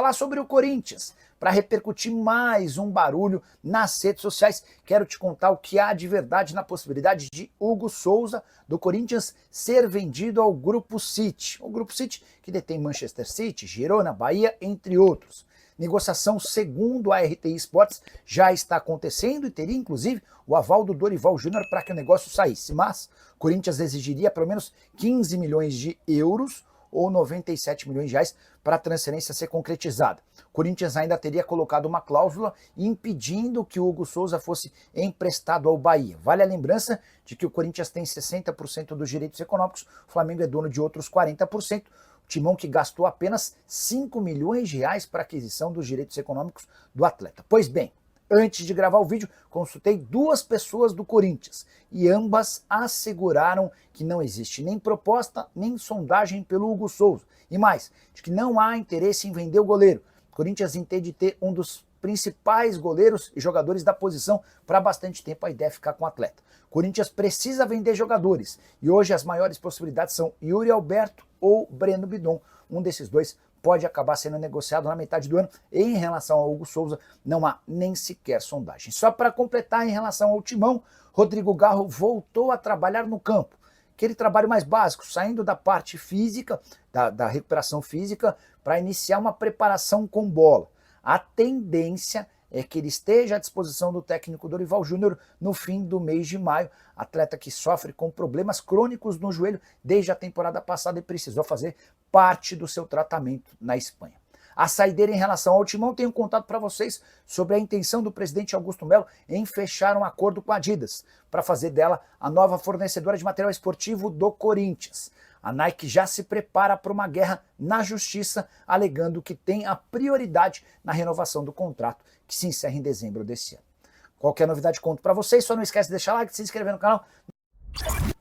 falar sobre o Corinthians, para repercutir mais um barulho nas redes sociais. Quero te contar o que há de verdade na possibilidade de Hugo Souza, do Corinthians, ser vendido ao Grupo City. O Grupo City que detém Manchester City, Girona, Bahia, entre outros. Negociação, segundo a RTI Sports, já está acontecendo e teria inclusive o aval do Dorival Júnior para que o negócio saísse. Mas o Corinthians exigiria pelo menos 15 milhões de euros ou 97 milhões de reais para a transferência ser concretizada. O Corinthians ainda teria colocado uma cláusula impedindo que o Hugo Souza fosse emprestado ao Bahia. Vale a lembrança de que o Corinthians tem 60% dos direitos econômicos, o Flamengo é dono de outros 40%, o Timão que gastou apenas 5 milhões de reais para a aquisição dos direitos econômicos do atleta. Pois bem, antes de gravar o vídeo, consultei duas pessoas do Corinthians e ambas asseguraram que não existe nem proposta, nem sondagem pelo Hugo Souza. E mais, de que não há interesse em vender o goleiro. O Corinthians entende ter um dos principais goleiros e jogadores da posição para bastante tempo, a ideia é ficar com o atleta. O Corinthians precisa vender jogadores e hoje as maiores possibilidades são Yuri Alberto ou Breno Bidon. Um desses dois pode acabar sendo negociado na metade do ano. E em relação ao Hugo Souza, não há nem sequer sondagem. Só para completar, em relação ao Timão, Rodrigo Garro voltou a trabalhar no campo. Aquele trabalho mais básico, saindo da parte física, da recuperação física, para iniciar uma preparação com bola. A tendência é que ele esteja à disposição do técnico Dorival Júnior no fim do mês de maio, atleta que sofre com problemas crônicos no joelho desde a temporada passada e precisou fazer parte do seu tratamento na Espanha. A saideira em relação ao Timão, tenho contado para vocês sobre a intenção do presidente Augusto Melo em fechar um acordo com a Adidas para fazer dela a nova fornecedora de material esportivo do Corinthians. A Nike já se prepara para uma guerra na justiça, alegando que tem a prioridade na renovação do contrato, que se encerra em dezembro desse ano. Qualquer novidade conto para vocês, só não esquece de deixar like, de se inscrever no canal.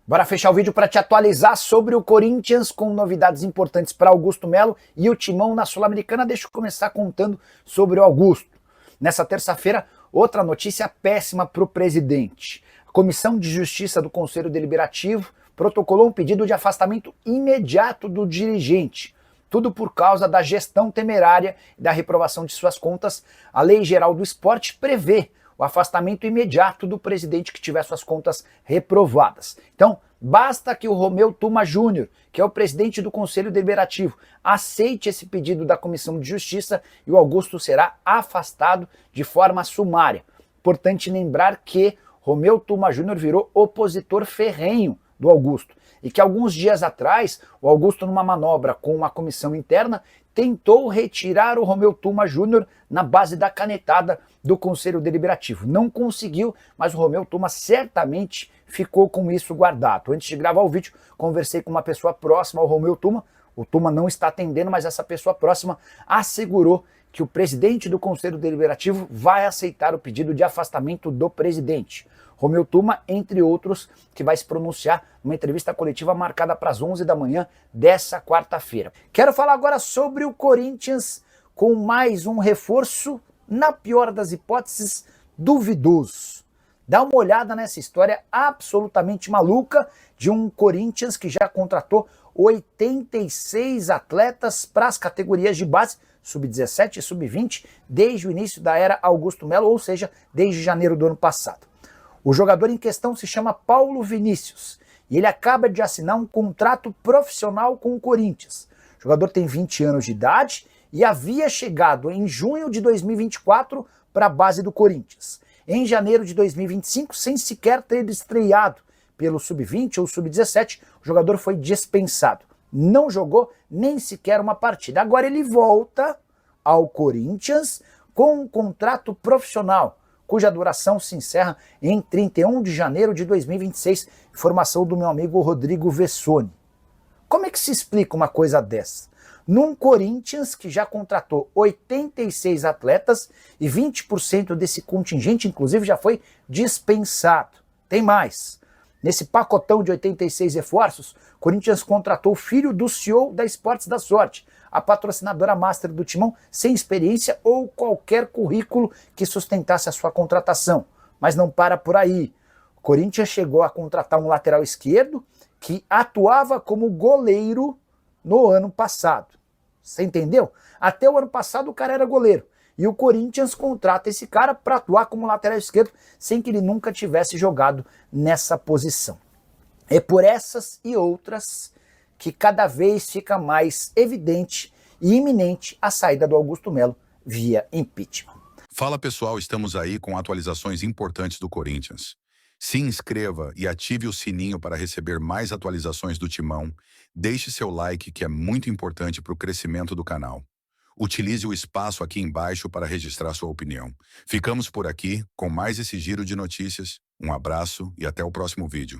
Bora fechar o vídeo para te atualizar sobre o Corinthians com novidades importantes para Augusto Melo e o Timão na Sul-Americana. Deixa eu começar contando sobre o Augusto. Nessa terça-feira, outra notícia péssima para o presidente. A Comissão de Justiça do Conselho Deliberativo protocolou um pedido de afastamento imediato do dirigente. Tudo por causa da gestão temerária e da reprovação de suas contas. A Lei Geral do Esporte prevê o afastamento imediato do presidente que tiver suas contas reprovadas. Então, basta que o Romeu Tuma Júnior, que é o presidente do Conselho Deliberativo, aceite esse pedido da Comissão de Justiça e o Augusto será afastado de forma sumária. Importante lembrar que Romeu Tuma Júnior virou opositor ferrenho do Augusto e que alguns dias atrás o Augusto, numa manobra com uma comissão interna, tentou retirar o Romeu Tuma Júnior na base da canetada do Conselho Deliberativo. Não conseguiu, mas o Romeu Tuma certamente ficou com isso guardado. Antes de gravar o vídeo, conversei com uma pessoa próxima ao Romeu Tuma. O Tuma não está atendendo, mas essa pessoa próxima assegurou que o presidente do Conselho Deliberativo vai aceitar o pedido de afastamento do presidente. Romeu Tuma, entre outros, que vai se pronunciar numa entrevista coletiva marcada para as 11 da manhã dessa quarta-feira. Quero falar agora sobre o Corinthians com mais um reforço, na pior das hipóteses, duvidoso. Dá uma olhada nessa história absolutamente maluca de um Corinthians que já contratou 86 atletas para as categorias de base, sub-17 e sub-20, desde o início da era Augusto Melo, ou seja, desde janeiro do ano passado. O jogador em questão se chama Paulo Vinícius e ele acaba de assinar um contrato profissional com o Corinthians. O jogador tem 20 anos de idade e havia chegado em junho de 2024 para a base do Corinthians. Em janeiro de 2025, sem sequer ter estreado pelo sub-20 ou sub-17, o jogador foi dispensado. Não jogou nem sequer uma partida. Agora ele volta ao Corinthians com um contrato profissional, cuja duração se encerra em 31 de janeiro de 2026, informação do meu amigo Rodrigo Vessoni. Como é que se explica uma coisa dessa? Num Corinthians que já contratou 86 atletas e 20% desse contingente, inclusive, já foi dispensado. Tem mais. Nesse pacotão de 86 reforços, o Corinthians contratou o filho do CEO da Esportes da Sorte, a patrocinadora master do Timão, sem experiência ou qualquer currículo que sustentasse a sua contratação. Mas não para por aí. O Corinthians chegou a contratar um lateral esquerdo que atuava como goleiro no ano passado. Você entendeu? Até o ano passado o cara era goleiro. E o Corinthians contrata esse cara para atuar como lateral esquerdo, sem que ele nunca tivesse jogado nessa posição. É por essas e outras que cada vez fica mais evidente e iminente a saída do Augusto Melo via impeachment. Fala pessoal, estamos aí com atualizações importantes do Corinthians. Se inscreva e ative o sininho para receber mais atualizações do Timão. Deixe seu like, que é muito importante para o crescimento do canal. Utilize o espaço aqui embaixo para registrar sua opinião. Ficamos por aqui com mais esse giro de notícias. Um abraço e até o próximo vídeo.